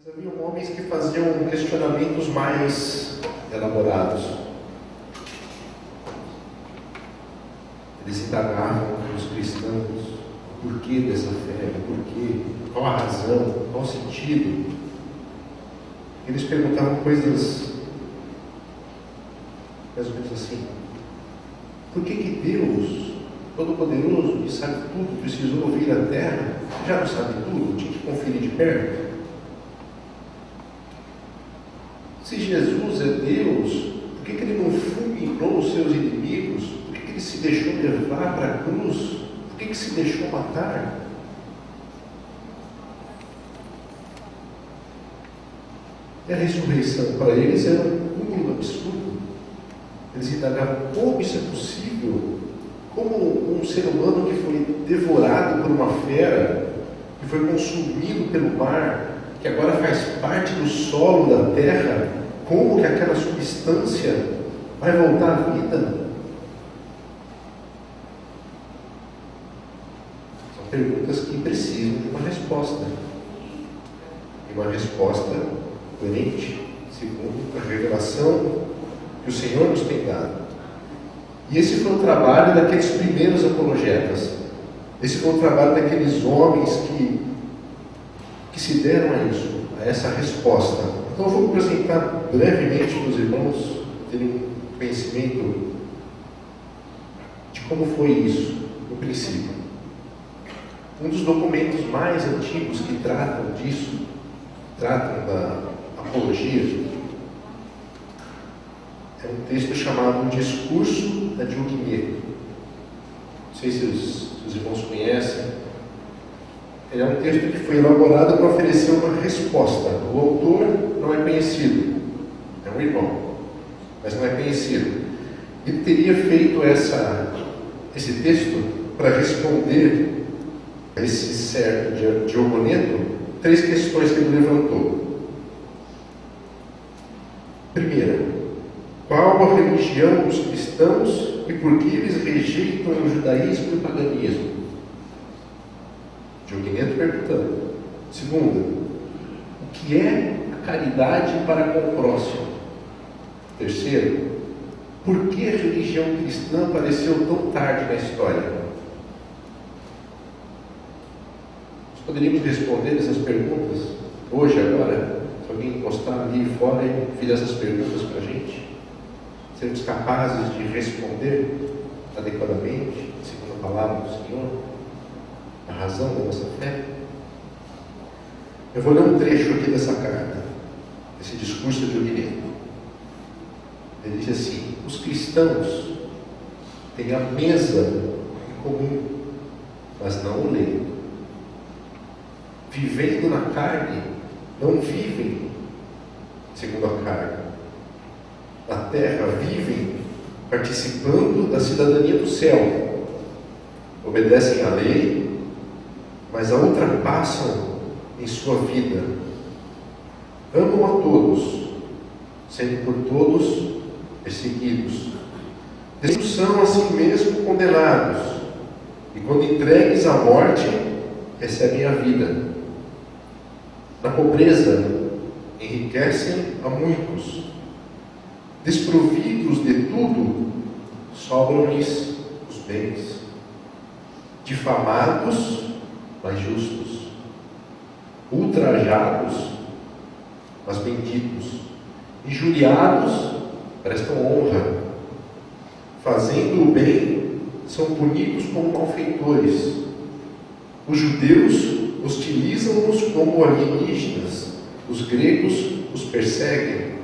Havia homens que faziam questionamentos mais elaborados. Eles indagavam os cristãos o porquê dessa fé, o porquê, qual a razão, qual o sentido. Eles perguntavam coisas mais ou menos assim: por que Deus, Todo-Poderoso, que sabe tudo, precisou vir à Terra? Já não sabe tudo, tinha que conferir de perto. Se Jesus é Deus, por que Ele não fulminou os seus inimigos? Por que Ele se deixou levar para a cruz? Por que se deixou matar? E a ressurreição para eles era um cúmulo absurdo. Eles indagavam como isso é possível, como um ser humano que foi devorado por uma fera, que foi consumido pelo mar, que agora faz parte do solo da terra, como que aquela substância vai voltar à vida? São perguntas que precisam de uma resposta. E uma resposta coerente, segundo a revelação que o Senhor nos tem dado. E esse foi o trabalho daqueles primeiros apologetas. Esse foi o trabalho daqueles homens que se deram a isso, a essa resposta. Então eu vou apresentar brevemente para os irmãos terem um conhecimento de como foi isso no princípio. Um dos documentos mais antigos que tratam disso, tratam da apologia, é um texto chamado Discurso da Diogneto. Não sei se os irmãos conhecem. Ele é um texto que foi elaborado para oferecer uma resposta. O autor não é conhecido, é um irmão, mas não é conhecido. Ele teria feito esse texto para responder a esse certo Diogneto 3 questões que ele levantou. Primeira, qual a religião dos cristãos e por que eles rejeitam o judaísmo e o paganismo? Diogneto perguntando. Segunda, o que é a caridade para com o próximo? Terceiro, por que a religião cristã apareceu tão tarde na história? Nós poderíamos responder essas perguntas hoje, agora? Se alguém encostar ali fora e fizer essas perguntas para a gente, sermos capazes de responder adequadamente, segundo a palavra do Senhor, a razão da nossa fé? Eu vou ler um trecho aqui dessa carta, desse discurso de Diogneto. Ele diz assim: os cristãos têm a mesa em comum, mas não o leito. Vivendo na carne, não vivem segundo a carne. Na terra vivem participando da cidadania do céu. Obedecem à lei, mas a ultrapassam em sua vida. Amam a todos, sendo por todos perseguidos. São assim mesmo condenados, e quando entregues à morte, recebem a vida. Na pobreza, enriquecem a muitos. Desprovidos de tudo, sobram-lhes os bens. Difamados, mas justos. Ultrajados, mas benditos. Injuriados, prestam honra. Fazendo o bem, são punidos como malfeitores. Os judeus hostilizam-nos como alienígenas. Os gregos os perseguem,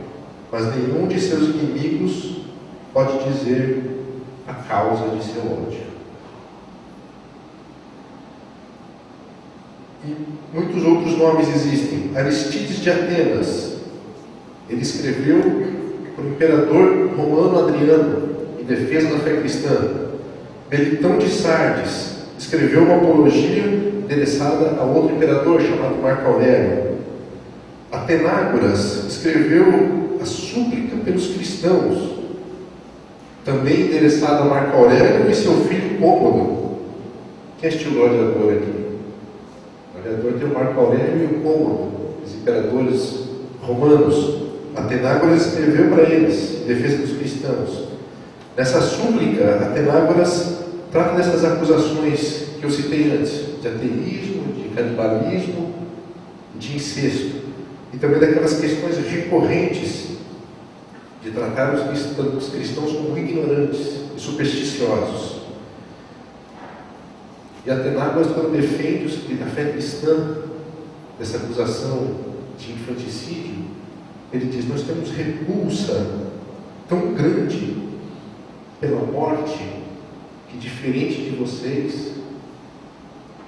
mas nenhum de seus inimigos pode dizer a causa de seu ódio. E muitos outros nomes existem. Aristides de Atenas, ele escreveu para o imperador romano Adriano, em defesa da fé cristã. Melitão de Sardes escreveu uma apologia endereçada a outro imperador chamado Marco Aurélio. Atenágoras escreveu a súplica pelos cristãos, também endereçada a Marco Aurélio e seu filho Cômodo. Quem é este gloriador aqui? O gloriador tem o Marco Aurélio e o Cômodo. Eles imperadores romanos, Atenágoras escreveu para eles, em defesa dos cristãos. Nessa súplica, Atenágoras trata dessas acusações que eu citei antes, de ateísmo, de canibalismo, de incesto, e também daquelas questões recorrentes de tratar os cristãos como ignorantes e supersticiosos. E Atenágoras, quando defende a fé cristã dessa acusação de infanticídio, ele diz: nós temos repulsa tão grande pela morte que, diferente de vocês,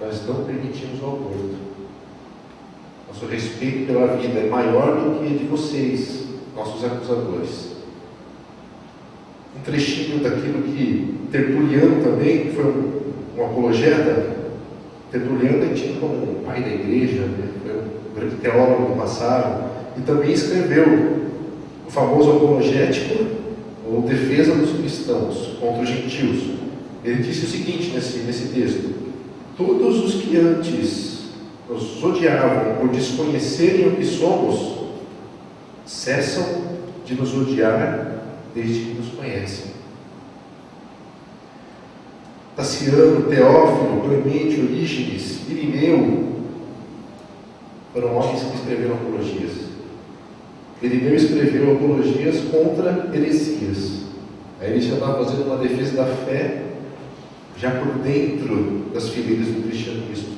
nós não permitimos o aborto. Nosso respeito pela vida é maior do que de vocês, nossos acusadores. Um trechinho daquilo que Tertuliano também, que foi um apologeta. Tertuliano é tido como um pai da igreja, né? Foi um grande teólogo do passado, e também escreveu o famoso apologético, ou defesa dos cristãos contra os gentios. Ele disse o seguinte nesse texto: todos os que antes nos odiavam por desconhecerem o que somos, cessam de nos odiar desde que nos conhecem. Taciano, Teófilo, Clemente, Orígenes, Irineu foram homens que escreveram apologias. Irineu escreveu apologias contra heresias. Aí ele já estava fazendo uma defesa da fé já por dentro das fileiras do cristianismo.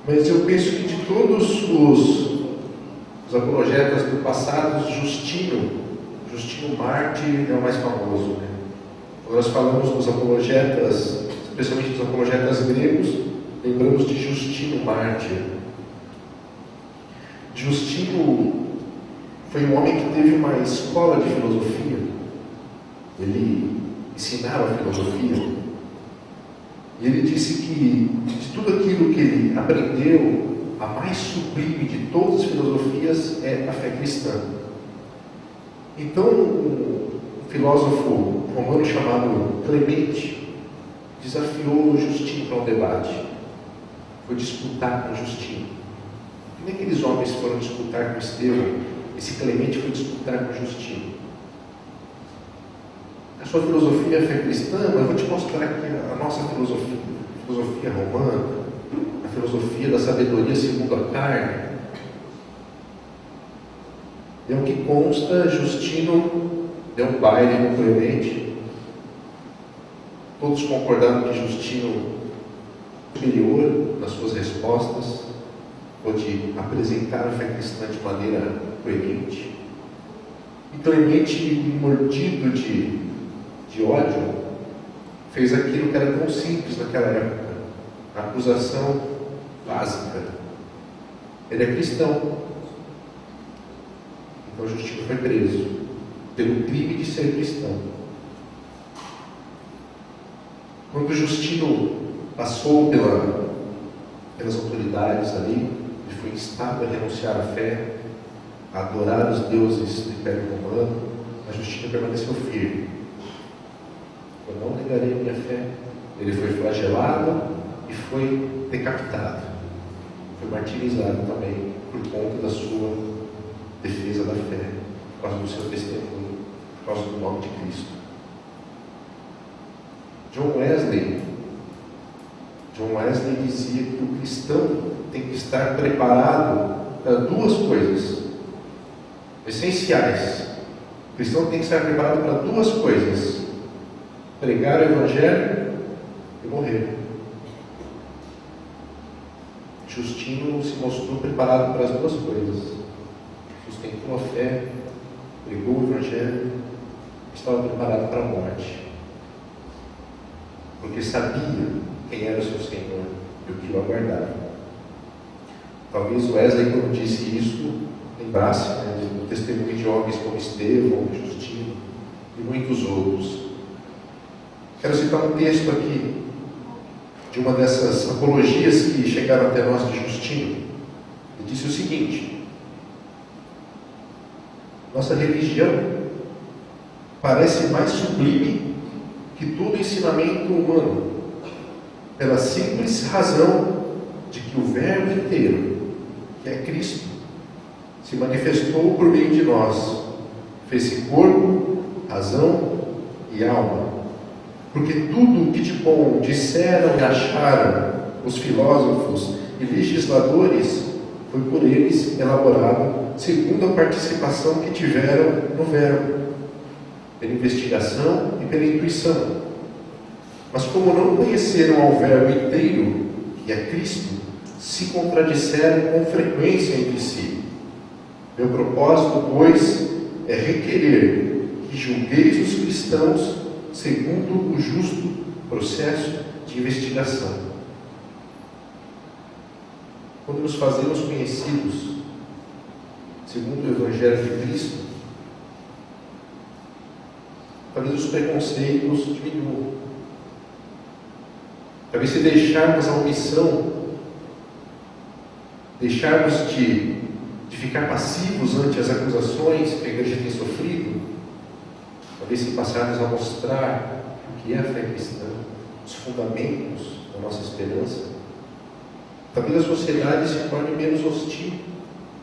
Mas eu penso que de todos os apologetas do passado, Justino Mártir é o mais famoso, né? Quando nós falamos dos apologetas, especialmente dos apologetas gregos, lembramos de Justino Mártir. Justino foi um homem que teve uma escola de filosofia. Ele ensinava filosofia. E ele disse que de tudo aquilo que ele aprendeu, a mais sublime de todas as filosofias é a fé cristã. Então, um filósofo romano chamado Clemente desafiou Justino para um debate. Foi disputar com Justino. E nem aqueles homens foram disputar com Estevão, esse Clemente foi disputar com Justino. A sua filosofia é fé cristã, mas eu vou te mostrar aqui a nossa filosofia romana, a filosofia da sabedoria segundo a carne. E ao que consta, Justino deu um baile no Clemente. Todos concordaram que Justino, superior nas suas respostas, pôde apresentar a fé cristã de maneira coerente. E Clemente, mordido de ódio, fez aquilo que era tão simples naquela época, a acusação básica: ele é cristão. Então Justino foi preso pelo crime de ser cristão. Quando Justino passou pelas autoridades ali, ele foi instado a renunciar à fé, a adorar os deuses do Império Romano, mas Justino permaneceu firme. Eu não negarei a minha fé. Ele foi flagelado e foi decapitado. Foi martirizado também por conta da sua defesa da fé, por causa do seu testemunho, por causa do nome de Cristo. John Wesley dizia que o cristão tem que estar preparado para duas coisas essenciais. O cristão tem que estar preparado para duas coisas: pregar o Evangelho e morrer. Justino se mostrou preparado para as duas coisas. Sustentou a fé, pregou o Evangelho, estava preparado para a morte, porque sabia quem era o seu Senhor e o que o aguardava. Talvez Wesley, quando disse isso, lembrasse, do testemunho de homens como Estevão, Justino e muitos outros. Quero citar um texto aqui de uma dessas apologias que chegaram até nós de Justino. Ele disse o seguinte: nossa religião parece mais sublime que todo ensinamento humano, pela simples razão de que o Verbo inteiro, que é se manifestou por meio de nós, fez-se corpo, razão e alma. Porque tudo o que de bom disseram e acharam os filósofos e legisladores foi por eles elaborado segundo a participação que tiveram no verbo, pela investigação e pela intuição. Mas como não conheceram ao verbo inteiro, que é Cristo, se contradisseram com frequência entre si. Meu propósito, pois, é requerer que julgueis os cristãos segundo o justo processo de investigação. Quando nos fazemos conhecidos segundo o Evangelho de Cristo, talvez os preconceitos diminuam. Talvez se deixarmos a omissão, deixarmos de ficar passivos ante as acusações que a igreja tem sofrido, talvez se passarmos a mostrar o que é a fé cristã, os fundamentos da nossa esperança, talvez a sociedade se torne menos hostil,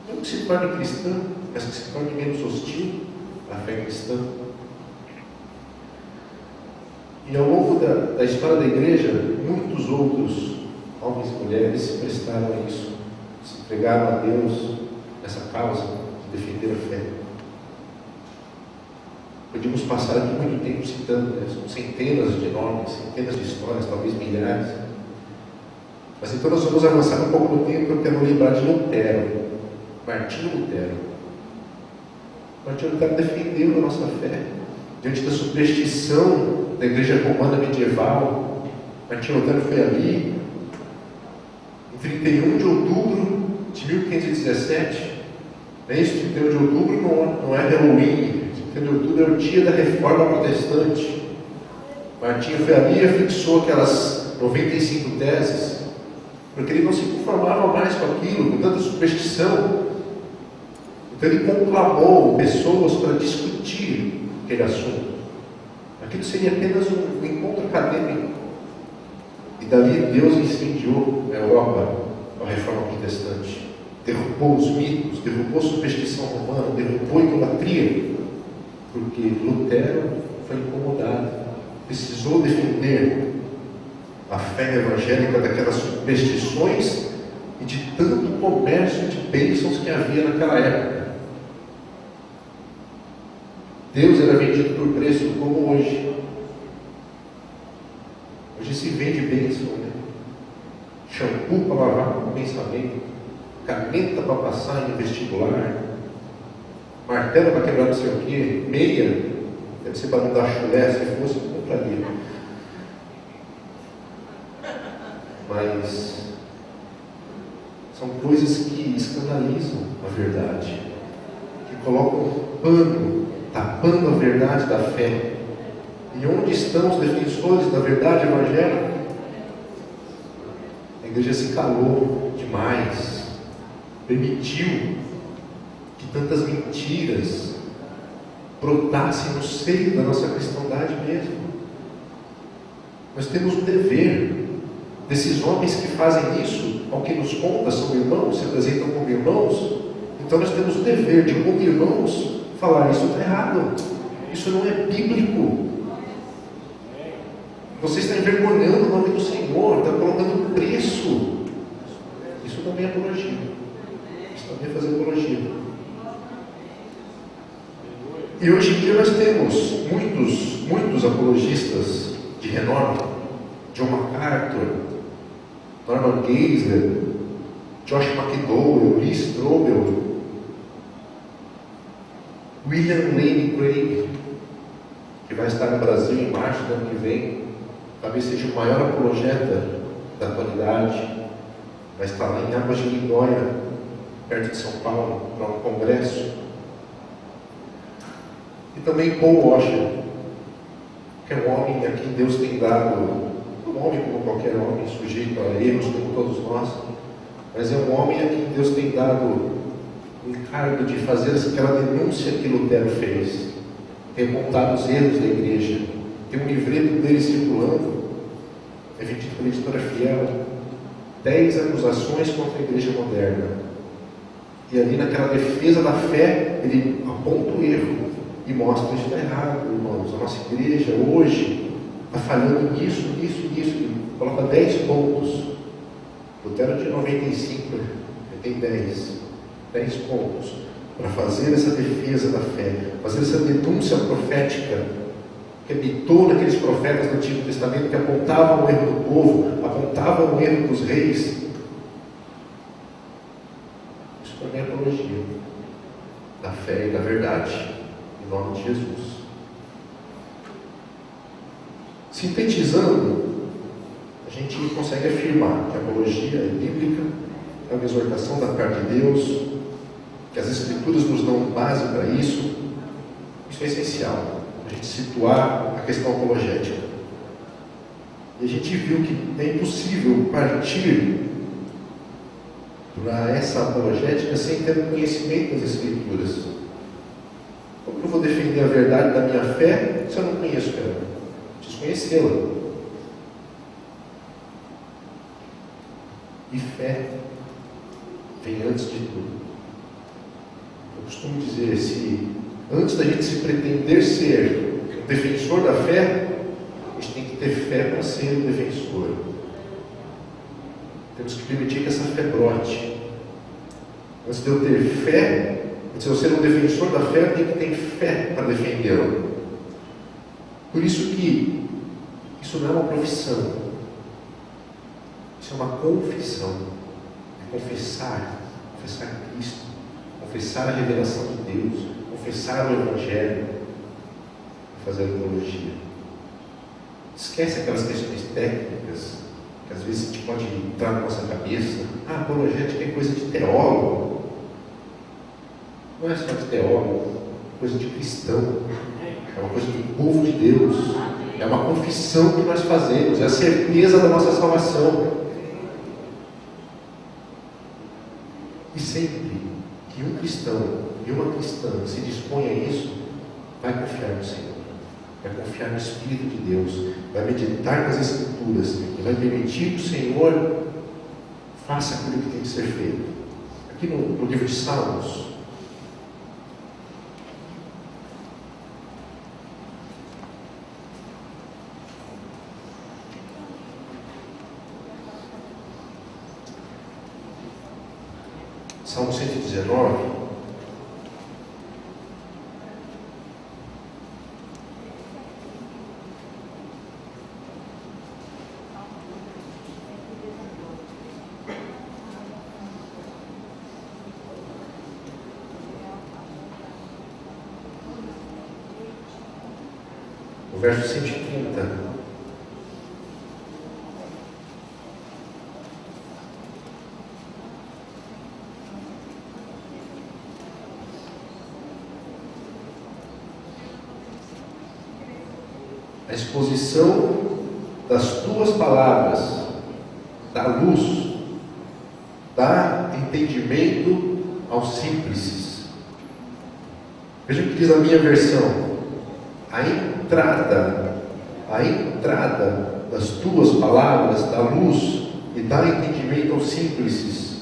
não que se torne cristã, mas que se torne menos hostil à fé cristã. E ao longo da história da igreja, muitos outros homens e mulheres se prestaram a isso, se entregaram a Deus nessa causa de defender a fé. Podíamos passar aqui muito tempo citando, né? São centenas de nomes, centenas de histórias, talvez milhares. Mas então nós vamos avançar um pouco no tempo. Eu quero lembrar de Lutero, Martinho Lutero. Martinho Lutero defendeu a nossa fé diante da superstição da igreja romana medieval. Martinho Lutero foi ali em 31 de outubro de 1517. É isso, 31 de outubro não é Halloween. 31 de outubro é o dia da reforma protestante. Martinho foi ali e fixou aquelas 95 teses, porque ele não se conformava mais com aquilo, com tanta superstição. Então ele conclamou pessoas para discutir aquele assunto. Aquilo seria apenas um encontro acadêmico. E dali Deus incendiou a Europa com a reforma protestante. Derrubou os mitos, derrubou a superstição romana, derrubou a idolatria, porque Lutero foi incomodado, precisou defender a fé evangélica daquelas superstições e de tanto comércio de bênçãos que havia naquela época. Deus era vendido por preço como hoje. Hoje se vende bênção, né? Shampoo para lavar com pensamento, caneta para passar em vestibular, martelo para quebrar não sei o quê, meia, deve ser para não dar chulé, se fosse, eu compraria. Mas são coisas que escandalizam a verdade, que colocam pano, tapando a verdade da fé. E onde estão os defensores da verdade evangélica? A igreja se calou demais, permitiu que tantas mentiras brotassem no seio da nossa cristandade mesmo. Nós temos um dever. Desses homens que fazem isso, ao que nos conta, são irmãos, se apresentam como irmãos, então nós temos o dever de, como irmãos, falar: isso está errado, isso não é bíblico, você está envergonhando o nome do Senhor, está colocando preço. Isso também é apologia, isso também é fazer apologia. E hoje em dia nós temos muitos apologistas de renome: John MacArthur, Norman Geisler, Josh McDowell, Lee Strobel, William Lane Craig, que vai estar no Brasil em março do ano que vem, talvez seja o maior apologeta da atualidade, vai estar lá em Águas de Lindóia, perto de São Paulo, para um congresso. E também Paul Washer, que é um homem a quem Deus tem dado, um homem como qualquer homem, sujeito a erros como todos nós, mas é um homem a quem Deus tem dado o encargo de fazer aquela denúncia que Lutero fez, tem apontado os erros da igreja, tem um livreto dele circulando, é vendido pela editora Fiel, 10 acusações contra a igreja moderna. E ali naquela defesa da fé, ele aponta o erro e mostra que isso está errado, irmãos. A nossa igreja hoje está falhando nisso. Ele coloca 10 pontos. Lutero de 95, tem 10 pontos para fazer essa defesa da fé, fazer essa denúncia profética que habitou naqueles profetas do Antigo Testamento que apontavam o erro do povo, apontavam o erro dos reis. Isso também é apologia da fé e da verdade, em nome de Jesus. Sintetizando, a gente consegue afirmar que a apologia é bíblica, é uma exortação da parte de Deus, que as Escrituras nos dão base para isso. Isso é essencial, a gente situar a questão apologética. E a gente viu que é impossível partir para essa apologética sem ter um conhecimento das Escrituras. Como eu vou defender a verdade da minha fé se eu não conheço ela? Preciso conhecê-la. E fé vem antes de tudo. Eu costumo dizer, se antes da gente se pretender ser um defensor da fé, a gente tem que ter fé para ser um defensor. Temos que permitir que essa fé brote. Antes de eu ter fé, antes de eu ser um defensor da fé, eu tenho que ter fé para defendê-la. Por isso que isso não é uma profissão, isso é uma confissão. É confessar Cristo, confessar a revelação de Deus, confessar o Evangelho, fazer apologia. Esquece aquelas questões técnicas que às vezes a gente pode entrar na nossa cabeça. Apologética é coisa de teólogo. Não é só de teólogo, é coisa de cristão, é uma coisa do povo de Deus, é uma confissão que nós fazemos, é a certeza da nossa salvação. E sempre que um cristão e uma cristã se dispõe a isso, vai confiar no Senhor, vai confiar no Espírito de Deus, vai meditar nas Escrituras e vai permitir que o Senhor faça aquilo que tem que ser feito. Aqui no livro de Salmos, Salmo 119, o verso 130. A exposição das tuas palavras dá luz, dá entendimento aos simples. Veja o que diz a minha versão. A entrada das tuas palavras dá luz e dá entendimento aos simples.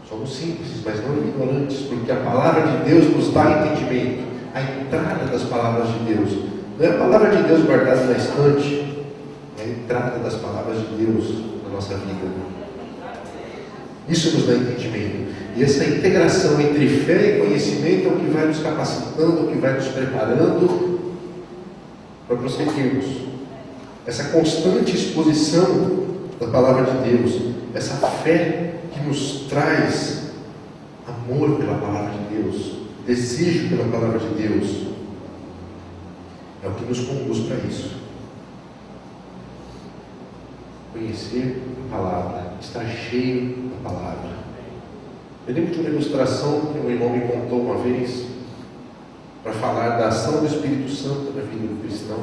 Somos simples, mas não ignorantes, porque a palavra de Deus nos dá entendimento. A entrada das palavras de Deus. Não é a palavra de Deus guardada na estante, é a entrada das palavras de Deus na nossa vida. Isso nos dá entendimento. E essa integração entre fé e conhecimento é o que vai nos capacitando, o que vai nos preparando para prosseguirmos. Essa constante exposição da palavra de Deus, essa fé que nos traz amor pela palavra de Deus, desejo pela palavra de Deus, é o que nos conduz para isso. Conhecer a palavra, estar cheio da palavra. Eu lembro de uma ilustração que um irmão me contou uma vez, para falar da ação do Espírito Santo na vida do cristão.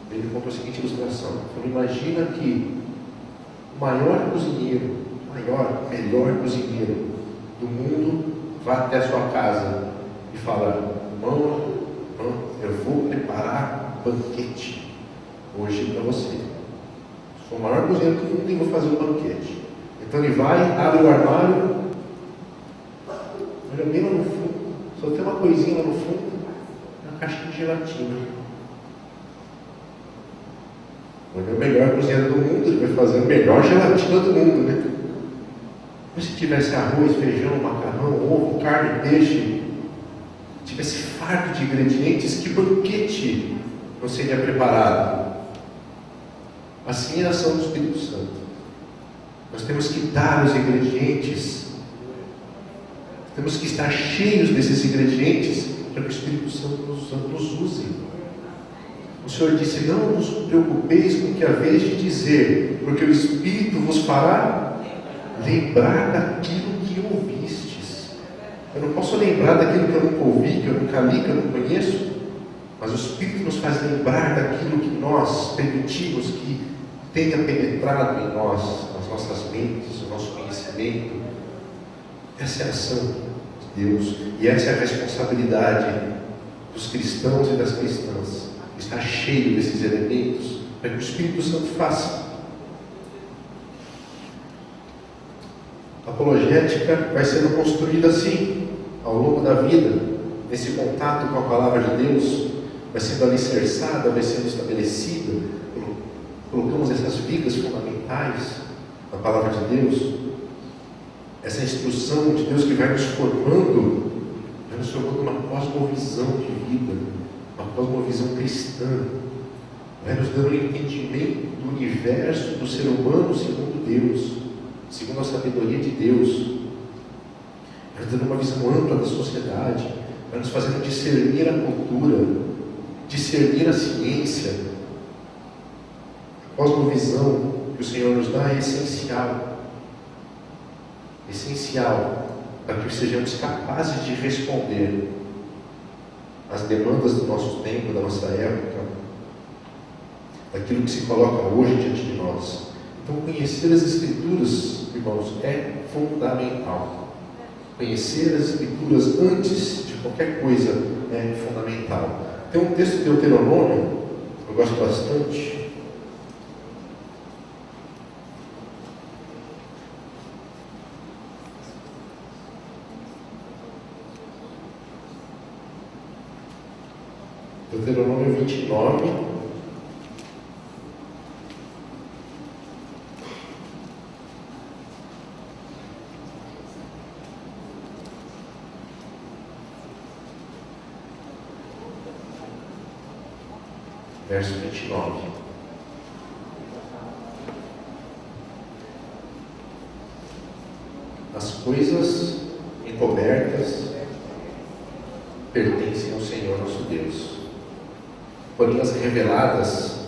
Ele contou a seguinte ilustração. Ele falou: imagina que o maior cozinheiro, melhor cozinheiro do mundo vá até a sua casa e fala: irmão, eu vou preparar um banquete hoje para você. Sou o maior cozinheiro do mundo e vou fazer um banquete. Então ele vai, abre o armário, olha bem lá no fundo, só tem uma coisinha lá no fundo, uma caixinha de gelatina. Ele é o melhor cozinheiro do mundo, ele vai fazer a melhor gelatina do mundo, né? Mas se tivesse arroz, feijão, macarrão, ovo, carne, peixe, tivesse farto de ingredientes, que banquete não seria preparado? Assim é a ação do Espírito Santo. Nós temos que dar os ingredientes, temos que estar cheios desses ingredientes para que o Espírito Santo nos use. O Senhor disse: não vos preocupeis com o que haveis de dizer, porque o Espírito vos fará lembrar daquilo que ouvistes. Eu não posso lembrar daquilo que eu nunca ouvi, que eu nunca li, que eu não conheço, mas o Espírito nos faz lembrar daquilo que nós permitimos que tenha penetrado em nós, nas nossas mentes, no nosso conhecimento. Essa é a ação de Deus, e essa é a responsabilidade dos cristãos e das cristãs, estar cheio desses elementos para que o Espírito Santo faça. A apologética vai sendo construída assim, ao longo da vida, nesse contato com a palavra de Deus, vai sendo alicerçada, vai sendo estabelecida. Colocamos essas vigas fundamentais na palavra de Deus, essa instrução de Deus que vai nos formando uma cosmovisão de vida, uma cosmovisão cristã, vai nos dando um entendimento do universo, do ser humano segundo Deus, segundo a sabedoria de Deus, vai nos dando uma visão ampla da sociedade, vai nos fazendo discernir a cultura, discernir a ciência. A cosmovisão que o Senhor nos dá é essencial para que sejamos capazes de responder às demandas do nosso tempo, da nossa época, daquilo que se coloca hoje diante de nós. Então, conhecer as Escrituras, irmãos, é fundamental. Conhecer as Escrituras antes de qualquer coisa é fundamental. Tem um texto de Deuteronômio, eu gosto bastante. Deuteronômio 29, verso 29. As coisas encobertas pertencem ao Senhor nosso Deus, porém as reveladas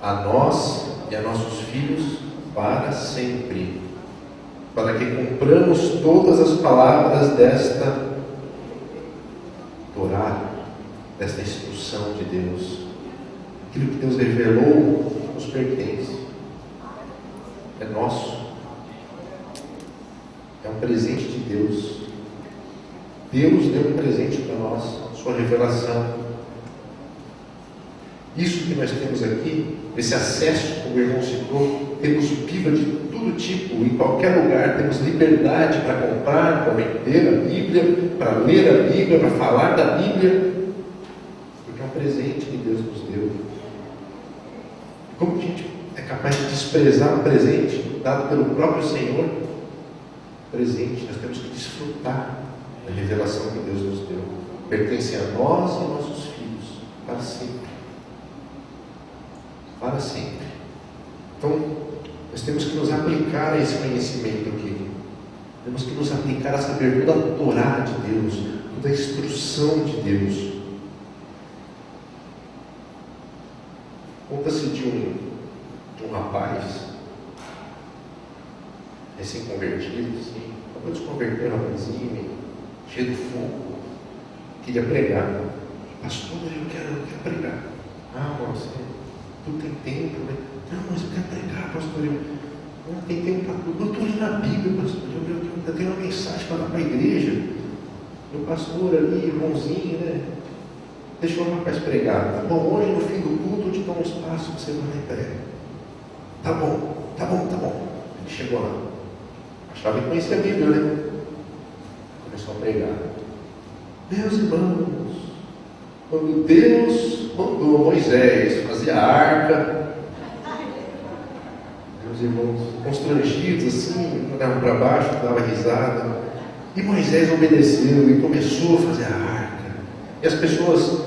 a nós e a nossos filhos para sempre, para que cumpramos todas as palavras desta Torá, desta instrução de Deus. Aquilo que Deus revelou nos pertence, é nosso, é um presente de Deus. Deus deu um presente para nós, sua revelação. Isso que nós temos aqui, esse acesso, como o irmão citou, temos Bíblia de todo tipo, em qualquer lugar, temos liberdade para comprar, para vender a Bíblia, para ler a Bíblia, para falar da Bíblia, porque é um presente que Deus nos deu. Como a gente é capaz de desprezar um presente dado pelo próprio Senhor? Presente, nós temos que desfrutar da revelação que Deus nos deu. Pertence a nós e a nossos filhos, para sempre. Para sempre. Então, nós temos que nos aplicar a esse conhecimento aqui. Temos que nos aplicar a saber toda a Torá de Deus, toda a instrução de Deus. Conta-se de um rapaz recém-convertido, assim, acabou de se converter, um rapazinho, cheio de fogo, queria pregar. Pastor, eu quero pregar. Ah, você, tu tem tempo, né? Não, mas eu quero pregar, pastor. Eu não tenho tempo para tudo. Eu estou lendo a Bíblia, pastor. Eu tenho uma mensagem para dar para a igreja. Meu pastor ali, irmãozinho, né? Deixa o rapaz pregar. Tá bom, hoje no fim do culto eu te dou um espaço para você vai na entrega. Tá bom. E chegou lá. Achava que conhecia a Bíblia, né? Começou a pregar. Meus irmãos, quando Deus mandou Moisés fazer a arca, meus irmãos constrangidos assim, olhavam para baixo, dava risada. E Moisés obedeceu e começou a fazer a arca. E as pessoas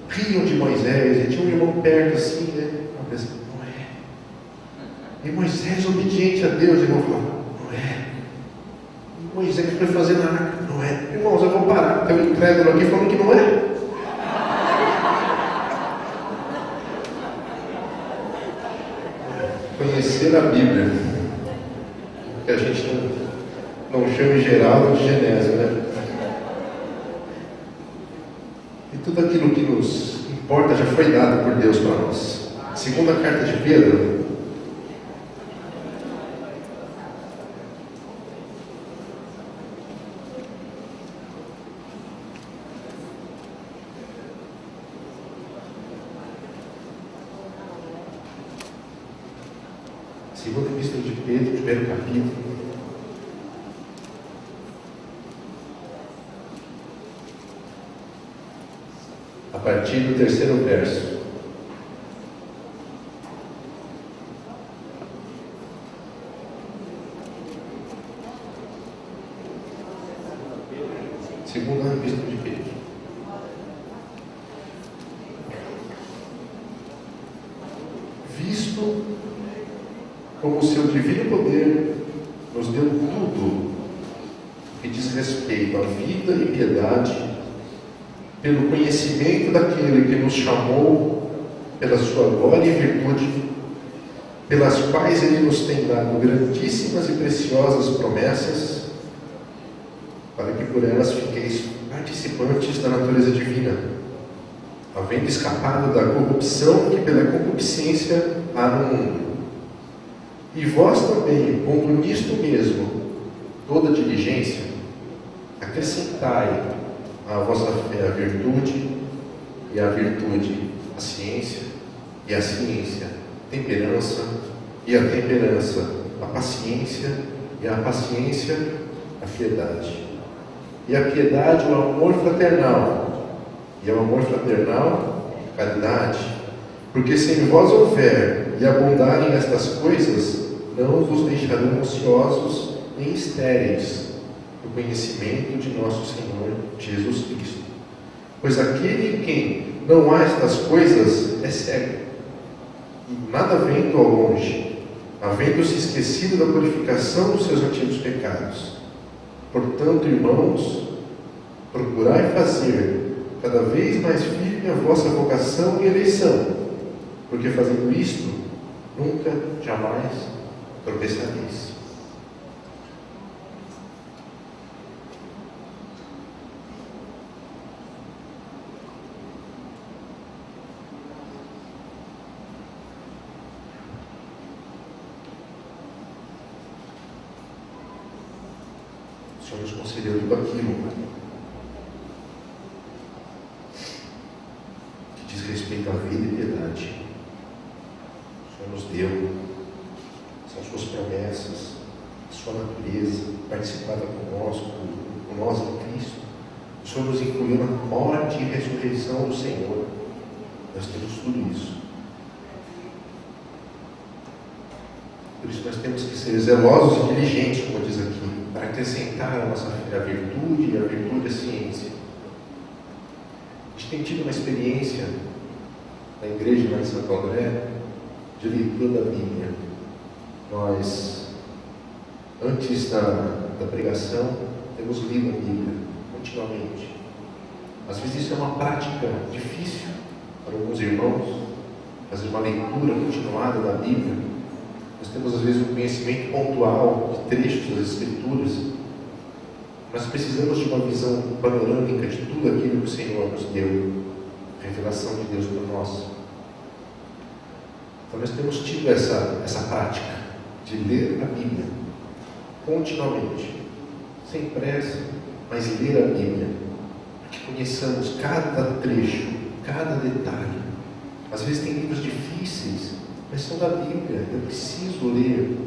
riam de Moisés, e tinha um irmão perto assim, né? Eu pensei, não é. E Moisés, obediente a Deus, o irmão falou, não é. E Moisés foi fazer na arca, não é. Irmãos, eu vou parar, tem um incrédulo aqui falando que não é. Conhecer a Bíblia, que a gente não chama em geral de Genésio, né? E tudo aquilo que nos importa já foi dado por Deus para nós. Segunda carta de Pedro, segunda epístola de Pedro, primeiro capítulo. A partir do 3º verso. Segunda epístola de Pedro. Visto como o seu divino poder nos deu tudo que diz respeito à vida e piedade, pelo conhecimento daquele que nos chamou pela sua glória e virtude, pelas quais ele nos tem dado grandíssimas e preciosas promessas, para que por elas fiqueis participantes da natureza divina, havendo escapado da corrupção que pela concupiscência há no mundo. E vós também, pondo nisto mesmo toda diligência, acrescentai à vossa fé a virtude, e à virtude a ciência, e a ciência a temperança, e a temperança a paciência, e a paciência a piedade, e a piedade o amor fraternal, e ao amor fraternal a caridade, porque se em vós houver e abundarem estas coisas, não vos deixarão ociosos nem estéreis no conhecimento de nosso Senhor Jesus Cristo. Pois aquele em quem não há estas coisas é cego, e nada vendo ao longe, havendo-se esquecido da purificação dos seus antigos pecados. Portanto, irmãos, procurai fazer cada vez mais firme a vossa vocação e eleição, porque fazendo isto, nunca, jamais tropeçareis. O Senhor nos concedeu tudo aquilo que diz respeito à vida e piedade. O Senhor nos deu, são suas promessas, a sua natureza, participada conosco, com nós em Cristo. O Senhor nos incluiu na morte e ressurreição do Senhor. Nós temos tudo isso. Por isso nós temos que ser zelosos e diligentes, como diz aqui, para acrescentar a nossa fé a virtude e a virtude a ciência. A gente tem tido uma experiência na igreja lá em Santo André de leitura da Bíblia. Nós, antes da pregação, temos lido a Bíblia continuamente. Às vezes isso é uma prática difícil para alguns irmãos, fazer uma leitura continuada da Bíblia. Nós temos às vezes um conhecimento pontual de trechos das Escrituras, mas precisamos de uma visão panorâmica de tudo aquilo que o Senhor nos deu, a revelação de Deus para nós. Então nós temos tido essa prática de ler a Bíblia continuamente, sem pressa, mas ler a Bíblia, para que conheçamos cada trecho, cada detalhe. Às vezes tem livros difíceis, mas são da Bíblia, eu preciso ler.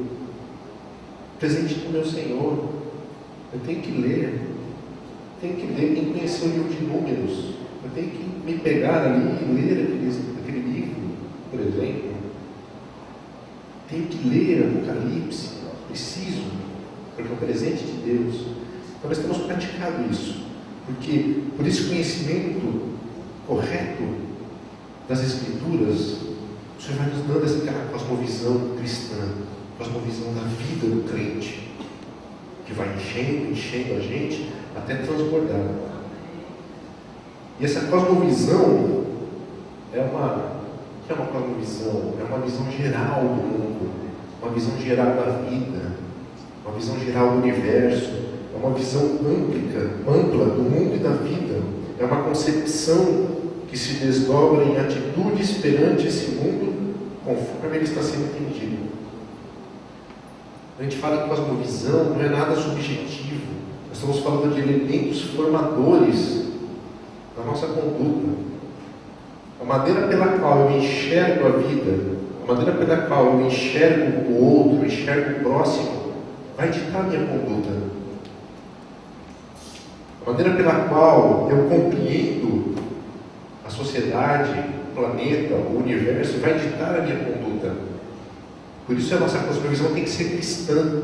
presente do meu Senhor. Eu tenho que ler, tenho que conhecer o livro de Números, eu tenho que me pegar ali e ler aquele livro, por exemplo. Tenho que ler Apocalipse, preciso, porque é um presente de Deus. Então nós temos praticado isso, porque por esse conhecimento correto das Escrituras, o Senhor vai nos dando essa cosmovisão cristã, cosmovisão da vida do crente, que vai enchendo a gente até transbordar. E essa cosmovisão é uma cosmovisão, é uma visão geral do mundo, uma visão geral da vida, uma visão geral do universo, é uma visão ampla do mundo e da vida, é uma concepção que se desdobra em atitudes perante esse mundo conforme ele está sendo entendido. A gente fala que cosmovisão não é nada subjetivo, nós estamos falando de elementos formadores da nossa conduta. A maneira pela qual eu enxergo a vida, a maneira pela qual eu enxergo o outro, enxergo o próximo, vai ditar a minha conduta. A maneira pela qual eu compreendo a sociedade, o planeta, o universo, vai ditar a minha conduta. Por isso a nossa cosmovisão tem que ser cristã,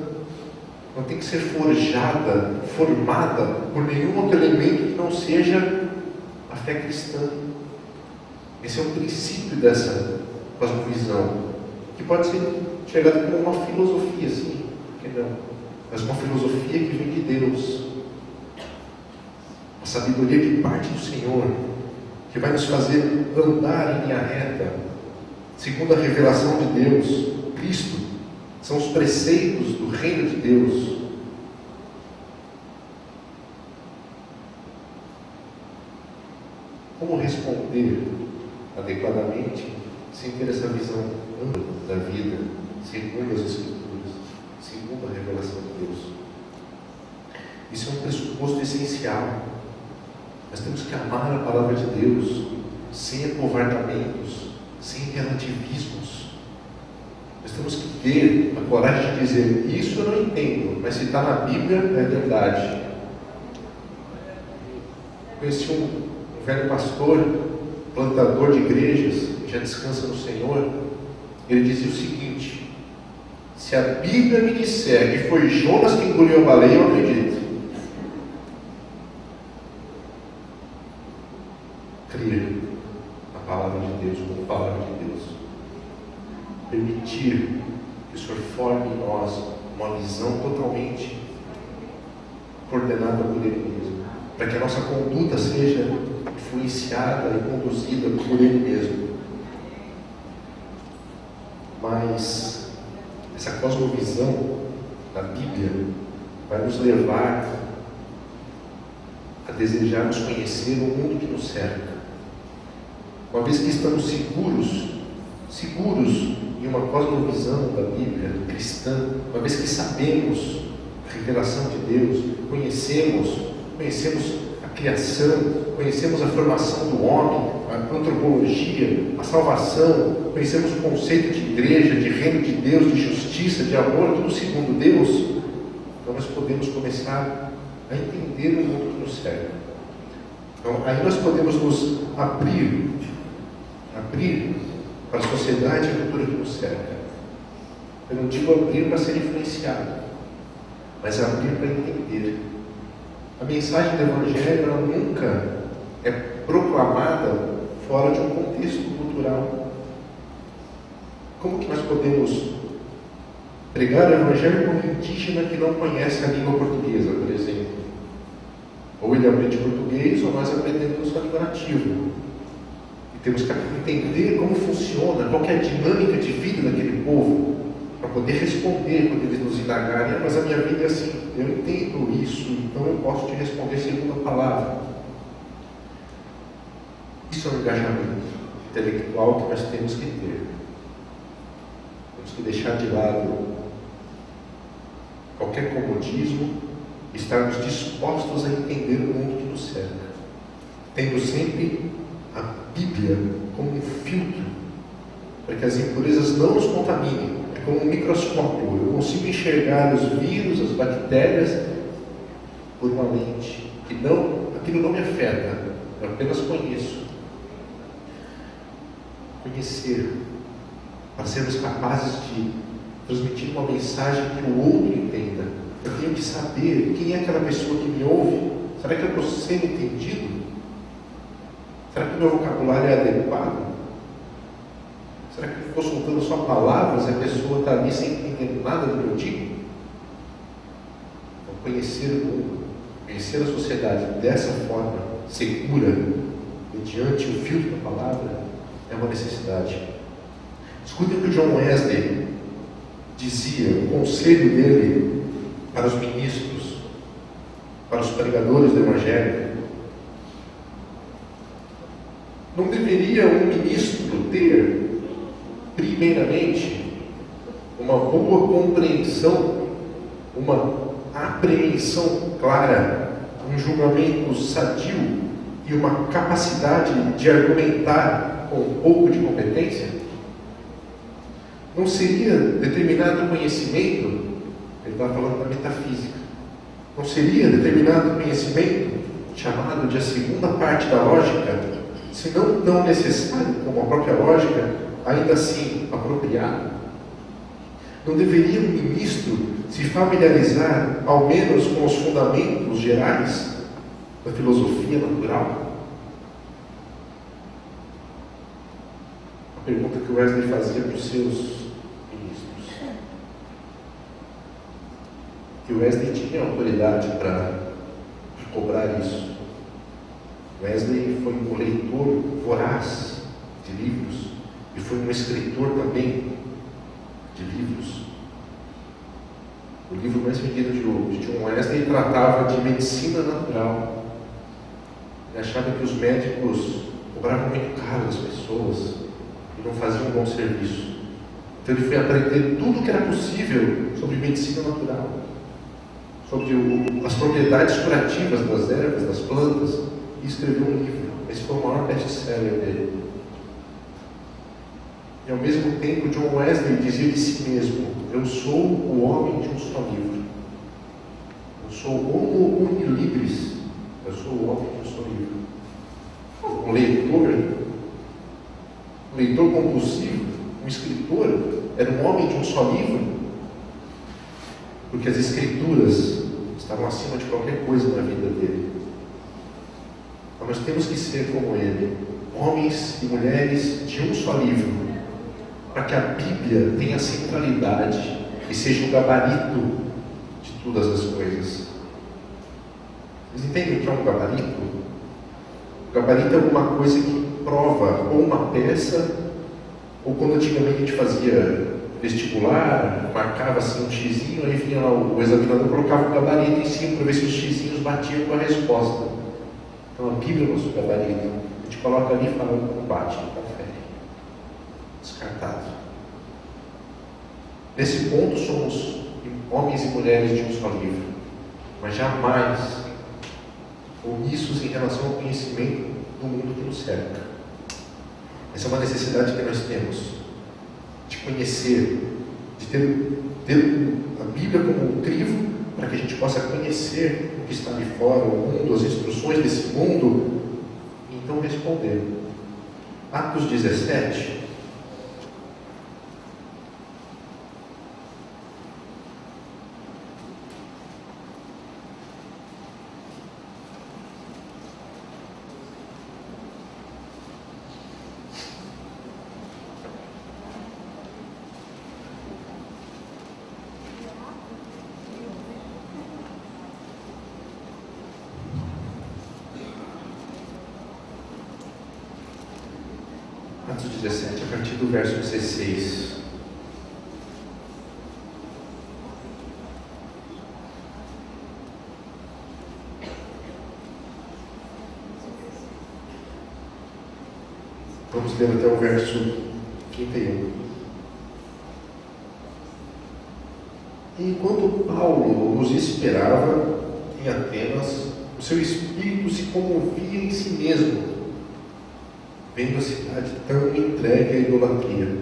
não tem que ser forjada, formada por nenhum outro elemento que não seja a fé cristã. Esse é o princípio dessa cosmovisão, que pode ser enxergado como uma filosofia, sim, por que não? Mas uma filosofia que vem de Deus, a sabedoria que parte do Senhor, que vai nos fazer andar em linha reta, segundo a revelação de Deus. Cristo são os preceitos do reino de Deus. Como responder adequadamente sem ter essa visão ampla da vida, segundo as Escrituras, segundo a revelação de Deus? Isso é um pressuposto essencial. Nós temos que amar a palavra de Deus sem acovardamentos, sem relativismos. Nós temos que ter a coragem de dizer: isso eu não entendo, mas se está na Bíblia é verdade. Conheci um velho pastor, plantador de igrejas, que já descansa no Senhor. Ele dizia o seguinte: se a Bíblia me disser que foi Jonas que engoliu a baleia, eu acredito. Crer na palavra de Deus como palavra de Deus. Permitir que o Senhor forme em nós uma visão totalmente coordenada por Ele mesmo, para que a nossa conduta seja influenciada e conduzida por Ele mesmo. Mas essa cosmovisão da Bíblia vai nos levar a desejarmos conhecer o mundo que nos cerca. Uma vez que estamos seguros em uma cosmovisão da Bíblia cristã, uma vez que sabemos a revelação de Deus, conhecemos a criação, conhecemos a formação do homem, a antropologia, a salvação, conhecemos o conceito de igreja, de reino de Deus, de justiça, de amor, tudo segundo Deus, então nós podemos começar a entender o mundo que nos cerca. Então, aí nós podemos nos abrir para a sociedade e a cultura que nos cerca. Eu não digo abrir para ser influenciado, mas abrir para entender. A mensagem do Evangelho ela nunca é proclamada fora de um contexto cultural. Como que nós podemos pregar o Evangelho para um indígena que não conhece a língua portuguesa, por exemplo? Ou ele aprende português, ou nós aprendemos a língua nativa. E temos que entender como funciona, qual que é a dinâmica de vida daquele povo, para poder responder quando eles nos indagarem: mas a minha vida é assim, eu entendo isso, então eu posso te responder segundo a palavra. Isso é um engajamento intelectual que nós temos que ter. Temos que deixar de lado qualquer comodismo e estarmos dispostos a entender o mundo que nos cerca, tendo sempre a Bíblia como um filtro para que as impurezas não nos contaminem. É como um microscópio. Eu consigo enxergar os vírus, as bactérias, por uma lente. Aquilo não me afeta, eu apenas conheço. Conhecer, para sermos capazes de transmitir uma mensagem que o outro entenda. Eu tenho que saber quem é aquela pessoa que me ouve. Será que eu estou sendo entendido? Será que o meu vocabulário é adequado? Será que eu estou soltando só palavras e a pessoa está ali sem entender nada do que eu digo? Então, conhecer o mundo, conhecer a sociedade dessa forma, segura, mediante o filtro da palavra, é uma necessidade. Escutem o que John Wesley dizia, o conselho dele para os ministros, para os pregadores do Evangelho. Não deveria um ministro ter, primeiramente, uma boa compreensão, uma apreensão clara, um julgamento sadio e uma capacidade de argumentar com um pouco de competência? Não seria determinado conhecimento, ele estava falando da metafísica, não seria determinado conhecimento, chamado de a segunda parte da lógica, se não tão necessário como a própria lógica, ainda assim apropriado? Não deveria um ministro se familiarizar, ao menos, com os fundamentos gerais da filosofia natural? A pergunta que o Wesley fazia para os seus ministros. Que o Wesley tinha autoridade para cobrar isso. Wesley foi um leitor voraz de livros e foi um escritor também de livros. O livro mais vendido de John Wesley tratava de medicina natural. Ele achava que os médicos cobravam muito caro das pessoas e não faziam um bom serviço. Então ele foi aprender tudo o que era possível sobre medicina natural, sobre as propriedades curativas das ervas, das plantas, e escreveu um livro. Esse foi o maior best-seller dele. E ao mesmo tempo, John Wesley dizia de si mesmo: eu sou o homem de um só livro. Eu sou homo unilibris. Eu sou o homem de um só livro. Um leitor compulsivo, um escritor, era um homem de um só livro, porque as escrituras estavam acima de qualquer coisa na vida dele. Então nós temos que ser como ele, homens e mulheres de um só livro, para que a Bíblia tenha centralidade e seja um gabarito de todas as coisas. Vocês entendem o que é um gabarito? O gabarito é alguma coisa que prova ou uma peça, ou quando antigamente a gente fazia vestibular, marcava assim um xizinho, aí vinha lá o examinador, colocava o gabarito em cima para ver se os xizinhos batiam com a resposta. Então a Bíblia é o nosso gabarito. A gente coloca ali e fala: não bate, não confere. Descartado. Nesse ponto somos homens e mulheres de um só livro, mas jamais omissos em relação ao conhecimento do mundo que nos cerca. Essa é uma necessidade que nós temos, de conhecer, de ter a Bíblia como um crivo, para que a gente possa conhecer o que está de fora, o mundo, as instruções desse mundo, e então responder. Atos 17. Atos 17, a partir do verso 16. Vamos ler até o verso 31. Enquanto Paulo os esperava em Atenas, o seu espírito se comovia em si mesmo, vendo a cidade tão entregue à idolatria.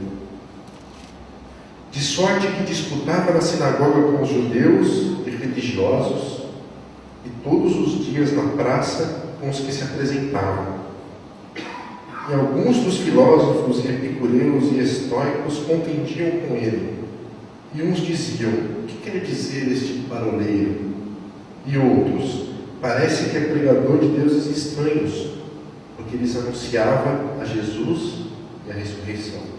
de sorte que disputava na sinagoga com os judeus e religiosos, e todos os dias na praça com os que se apresentavam. E alguns dos filósofos e epicureus e estoicos contendiam com ele, e uns diziam: o que quer dizer este paroleiro? E outros: parece que é pregador de deuses estranhos, porque lhes anunciava a Jesus e a ressurreição.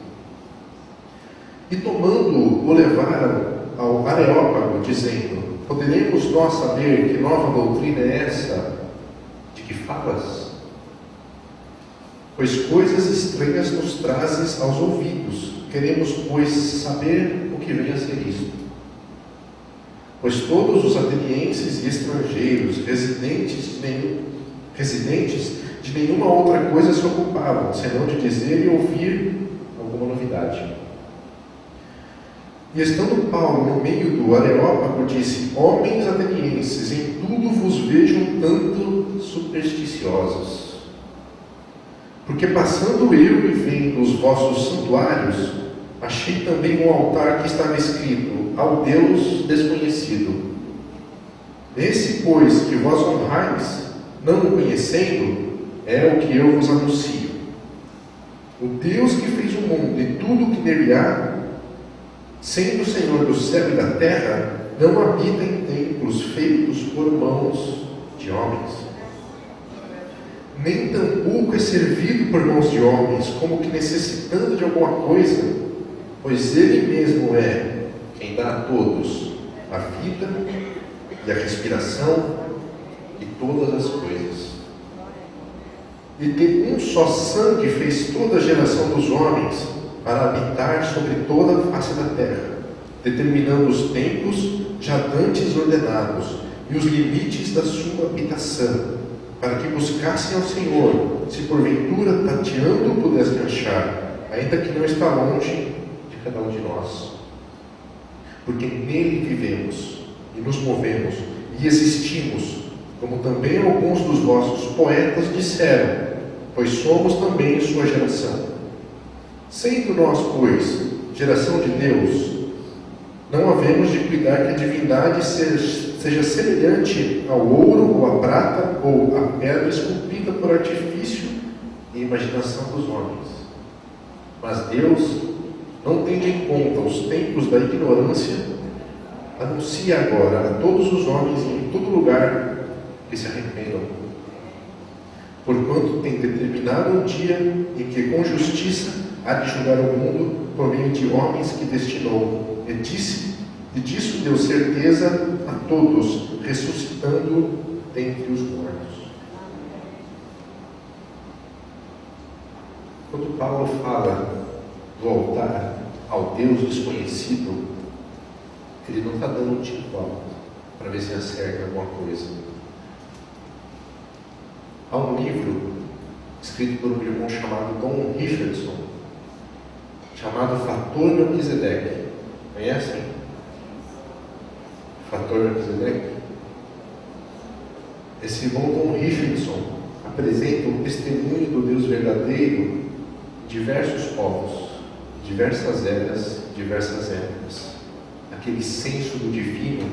E tomando-o, o levaram ao Areópago, dizendo: poderemos nós saber que nova doutrina é essa de que falas? Pois coisas estranhas nos trazes aos ouvidos. Queremos, pois, saber o que vem a ser isto. Pois todos os atenienses e estrangeiros, residentes de nenhuma outra coisa se ocupavam, senão de dizer e ouvir alguma novidade. E estando Paulo no meio do Areópago, disse: homens atenienses, em tudo vos vejo um tanto supersticiosos. Porque passando eu e vendo os vossos santuários, achei também um altar que estava escrito: ao Deus desconhecido. Esse, pois, que vós honrais, não o conhecendo, é o que eu vos anuncio. O Deus que fez o mundo e tudo o que nele há, sendo o Senhor do céu e da terra, não habita em templos feitos por mãos de homens. Nem tampouco é servido por mãos de homens, como que necessitando de alguma coisa, pois Ele mesmo é quem dá a todos a vida e a respiração e todas as coisas. E de um só sangue fez toda a geração dos homens para habitar sobre toda a face da terra, determinando os tempos já dantes ordenados e os limites da sua habitação, para que buscassem ao Senhor, se porventura tateando pudessem achar, ainda que não está longe de cada um de nós. Porque nele vivemos e nos movemos e existimos, como também alguns dos vossos poetas disseram, pois somos também sua geração. Sendo nós, pois, geração de Deus, não havemos de cuidar que a divindade seja semelhante ao ouro ou à prata ou à pedra esculpida por artifício e imaginação dos homens. Mas Deus, não tendo em conta os tempos da ignorância, anuncia agora a todos os homens em todo lugar que se arrependam. Porquanto tem determinado um dia em que com justiça há de julgar o mundo por meio de homens que destinou, e disso deu certeza a todos, ressuscitando dentre os mortos. Quando Paulo fala do altar ao Deus desconhecido, ele não está dando um título para ver se acerta alguma coisa. Há um livro escrito por um irmão chamado Don Richardson, chamado Fator Melquisedeque. Conhecem? Fator Melquisedeque? Esse irmão Don Richardson apresenta o testemunho do Deus verdadeiro em diversos povos, diversas eras, diversas épocas. Aquele senso do divino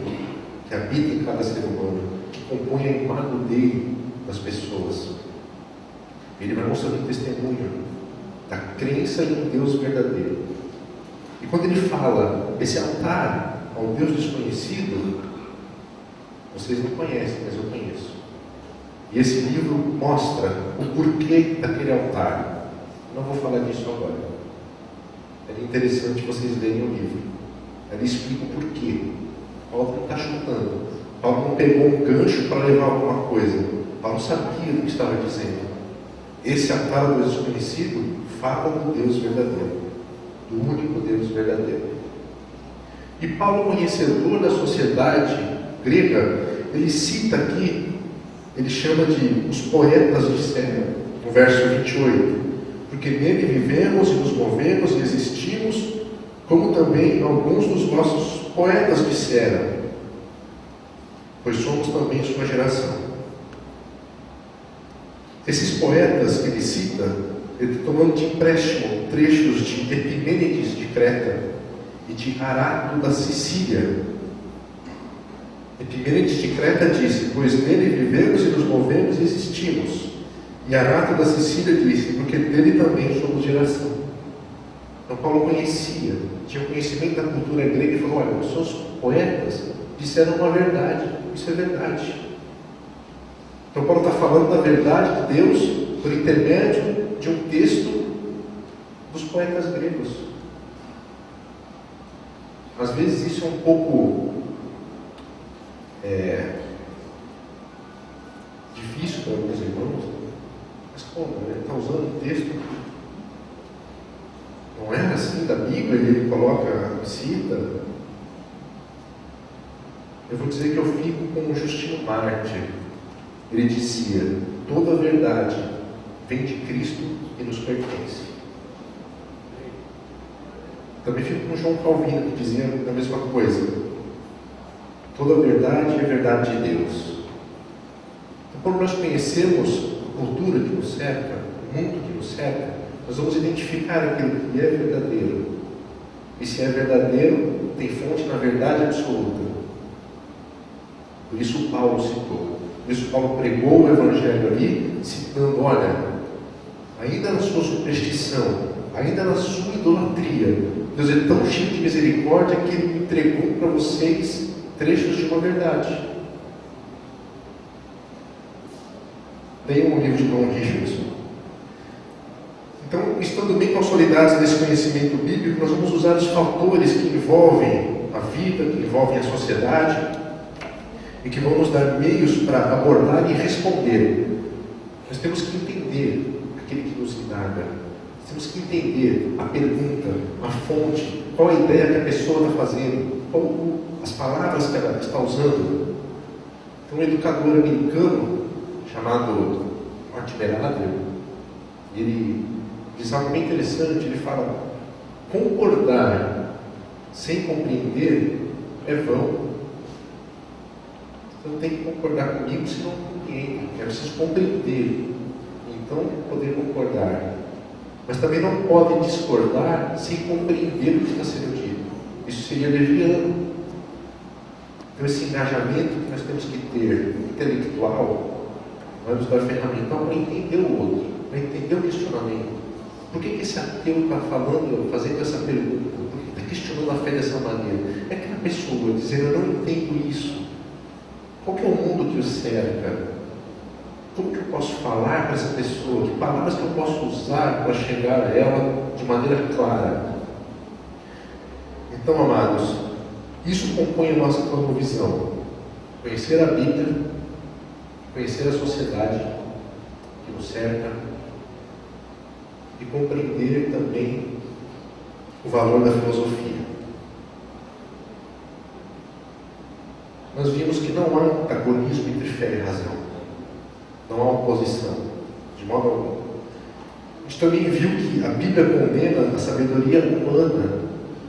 que habita em cada ser humano, que compõe a imagem dele das pessoas. Ele vai mostrando um testemunho da crença em um Deus verdadeiro. E quando ele fala esse altar ao Deus desconhecido, vocês não conhecem, mas eu conheço. E esse livro mostra o porquê daquele altar. Não vou falar disso agora. É interessante vocês lerem o livro. Ele explica o porquê. Paulo não está chutando. Paulo não pegou um gancho para levar alguma coisa. Paulo sabia do que estava dizendo. Esse altar do Deus desconhecido fala do Deus verdadeiro, do único Deus verdadeiro. E Paulo, conhecedor da sociedade grega, ele cita aqui, ele chama de os poetas disseram, no verso 28, porque nele vivemos e nos movemos e existimos, como também alguns dos nossos poetas disseram, pois somos também sua geração. Esses poetas que ele cita, ele está tomando de empréstimo trechos de Epimênides de Creta e de Arato da Sicília. Epimenes de Creta disse: pois nele vivemos e nos movemos e existimos. E Arato da Sicília disse: porque dele também somos geração. Então Paulo conhecia, tinha conhecimento da cultura grega e falou: olha, os seus poetas disseram uma verdade, isso é verdade. Então Paulo está falando da verdade de Deus por intermédio de um texto dos poetas gregos. Às vezes isso é um pouco difícil para alguns irmãos, mas como? Ele está usando um texto não era assim da Bíblia, ele coloca, cita. Eu vou dizer que eu fico com o Justino Mártir. Ele dizia: toda a verdade vem de Cristo e nos pertence. Também fico com João Calvino, que dizia a mesma coisa: toda a verdade é verdade de Deus. Então, quando nós conhecemos a cultura que nos cerca, o mundo que nos cerca, nós vamos identificar aquilo que é verdadeiro. E se é verdadeiro, tem fonte na verdade absoluta. Por isso Paulo citou. Por isso Paulo pregou o Evangelho ali, citando: olha, ainda na sua superstição, ainda na sua idolatria, Deus é tão cheio de misericórdia que Ele me entregou para vocês trechos de uma verdade. Leiam o livro de Tom Richardson. Então, estando bem consolidados nesse conhecimento bíblico, nós vamos usar os fatores que envolvem a vida, que envolvem a sociedade, e que vão nos dar meios para abordar e responder. Nós temos que entender aquele que nos indaga. Nós temos que entender a pergunta, a fonte, qual a ideia que a pessoa está fazendo, qual as palavras que ela está usando. Então, um educador americano chamado Mortimer Adler, ele diz algo bem interessante. Ele fala: concordar sem compreender é vão. Então tem que concordar comigo se não compreende. É preciso compreender, então poder concordar. Mas também não pode discordar sem compreender o que está sendo dito. Isso seria leviano. Então esse engajamento que nós temos que ter intelectual vai nos dar ferramental para entender o outro, para entender o questionamento. Por que esse ateu está fazendo essa pergunta? Por que está questionando a fé dessa maneira? É aquela pessoa dizendo: eu não entendo isso. Qual que é o mundo que o cerca? Como que eu posso falar para essa pessoa? Que palavras que eu posso usar para chegar a ela de maneira clara? Então, amados, isso compõe a nossa cosmovisão. Conhecer a Bíblia, conhecer a sociedade que nos cerca e compreender também o valor da filosofia. Nós vimos que não há antagonismo entre fé e razão. Não há oposição, de modo algum. A gente também viu que a Bíblia condena a sabedoria humana,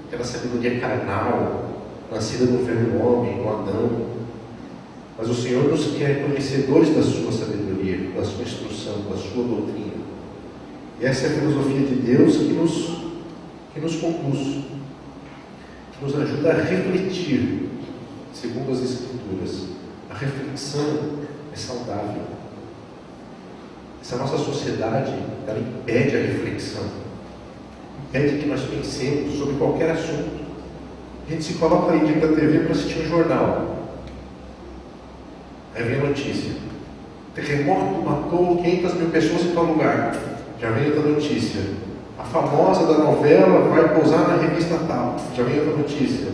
aquela sabedoria carnal, nascida do velho homem, do Adão. Mas o Senhor nos quer conhecedores da sua sabedoria, da sua instrução, da sua doutrina. E essa é a filosofia de Deus que nos conduz, que nos ajuda a refletir segundo as Escrituras. A reflexão é saudável. Essa nossa sociedade, ela impede a reflexão, impede que nós pensemos sobre qualquer assunto. A gente se coloca ali diante da TV para assistir um jornal. Aí vem a notícia: terremoto matou 500 mil pessoas em tal lugar. Já vem outra notícia: a famosa da novela vai pousar na revista tal. Já vem outra notícia: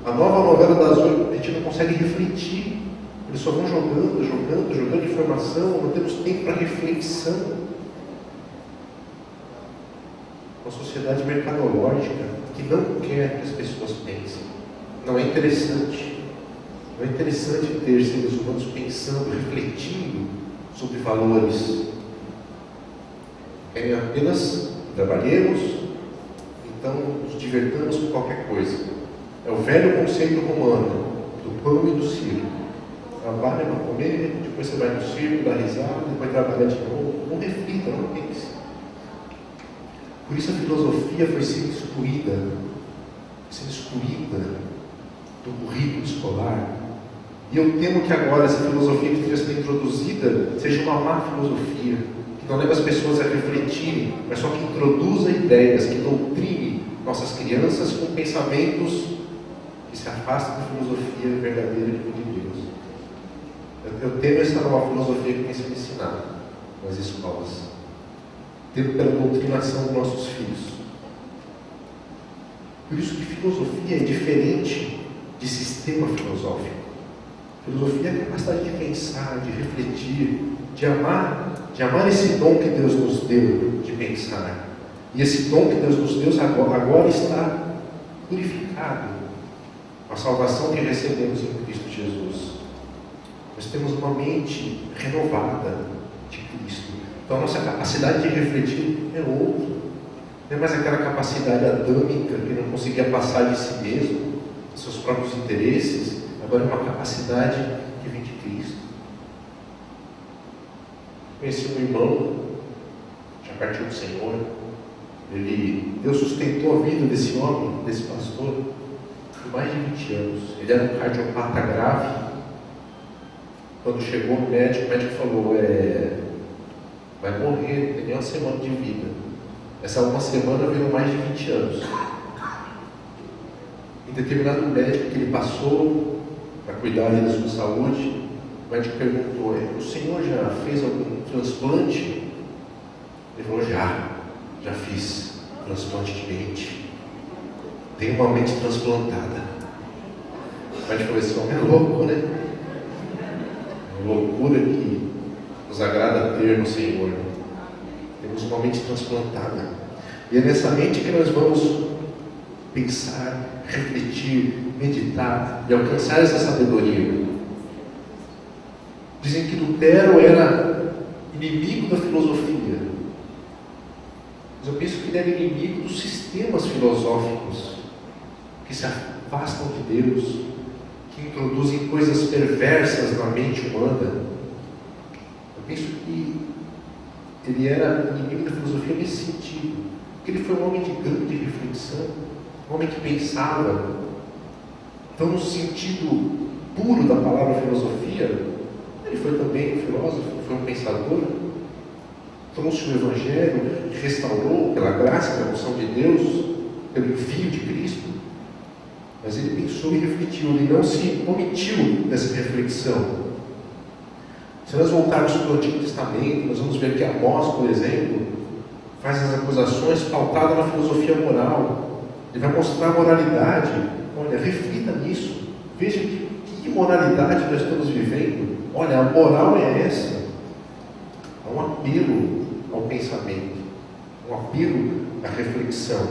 a nova novela das 8. A gente não consegue refletir. Eles só vão jogando informação. Não temos tempo para reflexão. Uma sociedade mercadológica que não quer que as pessoas pensem. Não é interessante. Não é interessante ter seres humanos pensando, refletindo sobre valores. É apenas trabalhemos, então nos divertamos com qualquer coisa. É o velho conceito romano do pão e do circo. Trabalha para comer, depois você vai no circo, dá risada, depois trabalha de novo. Não reflita, não pense. Por isso a filosofia foi sendo excluída sendo excluída do currículo escolar. E eu temo que agora essa filosofia que esteja sendo introduzida seja uma má filosofia, que não leva as pessoas a refletirem, mas só que introduza ideias, que doutrine nossas crianças com pensamentos que se afastam da filosofia verdadeira de Deus. Eu temo essa nova filosofia que tem sido ensinada nas escolas, temo pela doutrinação dos nossos filhos. Por isso que filosofia é diferente de sistema filosófico. Filosofia é a capacidade de pensar, de refletir, de amar esse dom que Deus nos deu de pensar. E esse dom que Deus nos deu agora está purificado com a salvação que recebemos em Cristo Jesus. Nós temos uma mente renovada de Cristo. Então a nossa capacidade de refletir é outra. Não é mais aquela capacidade adâmica que não conseguia passar de si mesmo, seus próprios interesses. Agora é uma capacidade que vem de Cristo. Conheci um irmão, já partiu do Senhor. Deus sustentou a vida desse homem, desse pastor, por mais de 20 anos. Ele era um cardiopata grave. Quando chegou o médico falou, vai morrer, não tem nem uma semana de vida. Essa uma semana virou mais de 20 anos. Em determinado médico que ele passou para cuidar da sua saúde, o médico perguntou, o senhor já fez algum transplante? Ele falou, já fiz transplante de mente. Tenho uma mente transplantada. O médico falou, esse homem é louco, né? É uma loucura que nos agrada ter no Senhor. Temos uma mente transplantada. E é nessa mente que nós vamos pensar, refletir, meditar e alcançar essa sabedoria. Dizem que Lutero era inimigo da filosofia, mas eu penso que ele era inimigo dos sistemas filosóficos que se afastam de Deus, que introduzem coisas perversas na mente humana. Eu penso que ele era inimigo da filosofia nesse sentido, porque ele foi um homem de grande reflexão, um homem que pensava. Então, no sentido puro da palavra filosofia, ele foi também um filósofo, foi um pensador, trouxe o Evangelho, restaurou pela graça e pela unção de Deus, pelo envio de Cristo, mas ele pensou e refletiu, ele não se omitiu dessa reflexão. Se nós voltarmos para o Antigo Testamento, nós vamos ver que Amós, por exemplo, faz as acusações pautadas na filosofia moral. Ele vai mostrar a moralidade. Olha, reflita nisso. Veja que moralidade nós estamos vivendo. Olha, a moral é essa. É um apelo ao pensamento, um apelo à reflexão.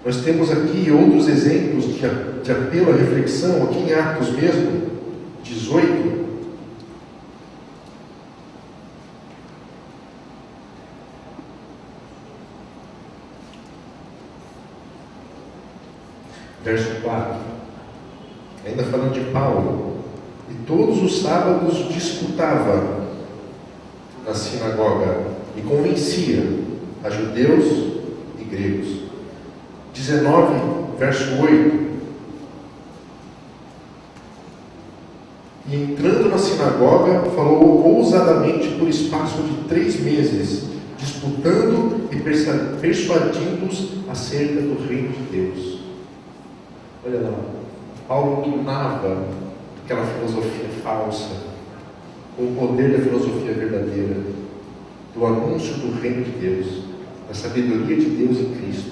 Nós temos aqui outros exemplos de apelo à reflexão, aqui em Atos mesmo, 18. Verso 4, ainda falando de Paulo, e todos os sábados disputava na sinagoga e convencia a judeus e gregos. 19, verso 8, e entrando na sinagoga, falou ousadamente por espaço de 3 meses, disputando e persuadindo-os acerca do reino de Deus. Olha lá, Paulo dominava aquela filosofia falsa, com o poder da filosofia verdadeira, do anúncio do reino de Deus, da sabedoria de Deus em Cristo.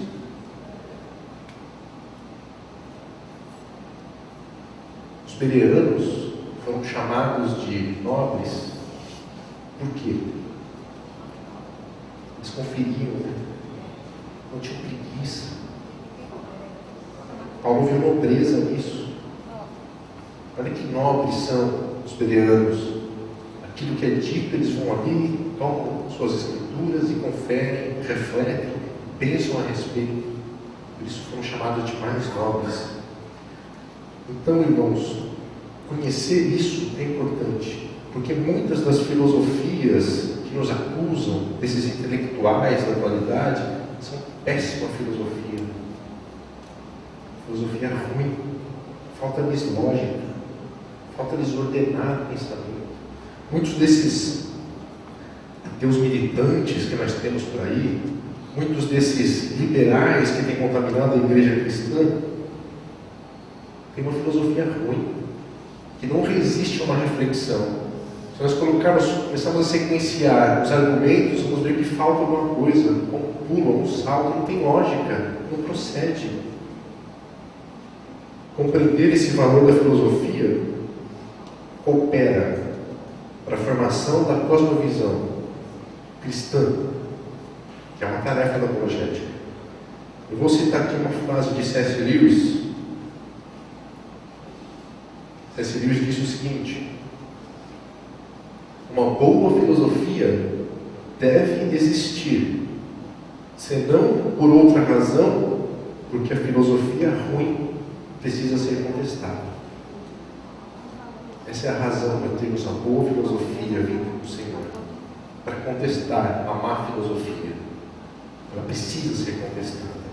Os bereanos foram chamados de nobres, por quê? Eles conferiam, não tinham preguiça. Paulo viu nobreza nisso. Olha que nobres são os bereanos. Aquilo que é dito, eles vão ali, tocam suas escrituras e conferem, refletem, pensam a respeito. Por isso foram chamados de mais nobres. Então, irmãos, conhecer isso é importante, porque muitas das filosofias que nos acusam, desses intelectuais da atualidade, são péssima filosofia. Filosofia ruim, falta-lhes lógica, falta-lhes ordenar o pensamento. Muitos desses ateus militantes que nós temos por aí, muitos desses liberais que têm contaminado a igreja cristã, têm uma filosofia ruim, que não resiste a uma reflexão. Se nós começarmos a sequenciar os argumentos, vamos ver que falta alguma coisa, um pulo, um salto, não tem lógica, não procede. Compreender esse valor da filosofia coopera para a formação da cosmovisão cristã, que é uma tarefa da apologética. Eu vou citar aqui uma frase de C.S. Lewis. C.S. Lewis disse o seguinte: uma boa filosofia deve existir, senão por outra razão, porque a filosofia ruim precisa ser contestada. Essa é a razão para termos a boa filosofia vindo do Senhor, para contestar a má filosofia. Ela precisa ser contestada.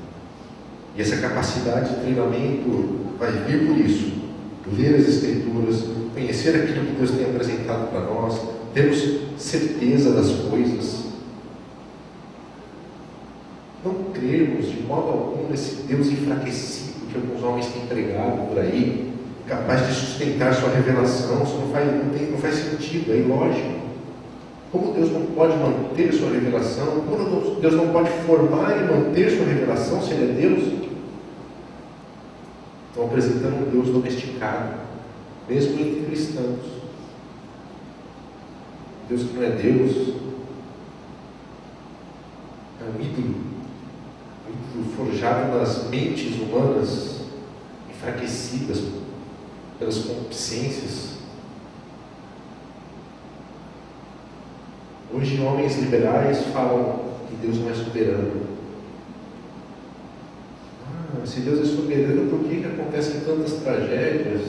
E essa capacidade de treinamento vai vir por isso: ler as Escrituras, conhecer aquilo que Deus tem apresentado para nós, termos certeza das coisas, não crermos de modo algum nesse Deus enfraquecido que alguns homens têm pregado por aí, capaz de sustentar sua revelação. Isso não faz sentido, é ilógico. Como Deus não pode manter sua revelação? Como Deus não pode formar e manter sua revelação se Ele é Deus? Estão apresentando um Deus domesticado, mesmo entre cristãos. Deus que não é Deus, é um ídolo forjado nas mentes humanas, enfraquecidas pelas concupiscências. Hoje, homens liberais falam que Deus não é soberano. Se Deus é soberano, por que acontecem tantas tragédias?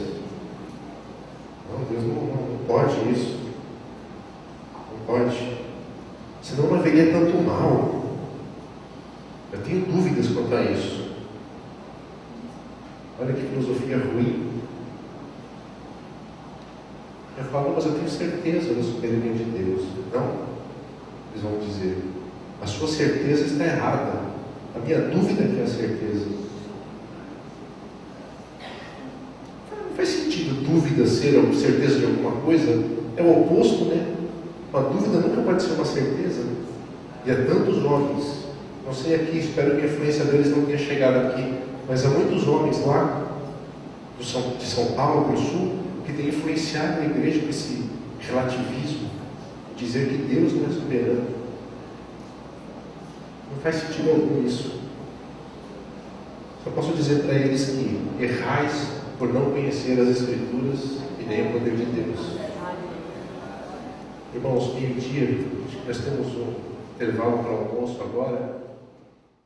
Não, Deus não pode isso. Não pode. Senão não haveria tanto mal. Eu tenho dúvidas quanto a isso. Olha que filosofia ruim. Eu falo, mas eu tenho certeza da soberania de Deus. Não. Eles vão dizer, a sua certeza está errada. A minha dúvida é que é a certeza. Não faz sentido dúvida ser a certeza de alguma coisa. É o oposto, né? Uma dúvida nunca pode ser uma certeza. E há tantos homens, não sei aqui, espero que a influência deles não tenha chegado aqui, mas há muitos homens lá de São Paulo, do Sul, que têm influenciado a igreja com esse relativismo, dizer que Deus não é soberano. Não faz sentido algum isso. Só posso dizer para eles que errais por não conhecer as Escrituras e nem o poder de Deus. Irmãos, meio-dia, nós temos um intervalo para o almoço agora.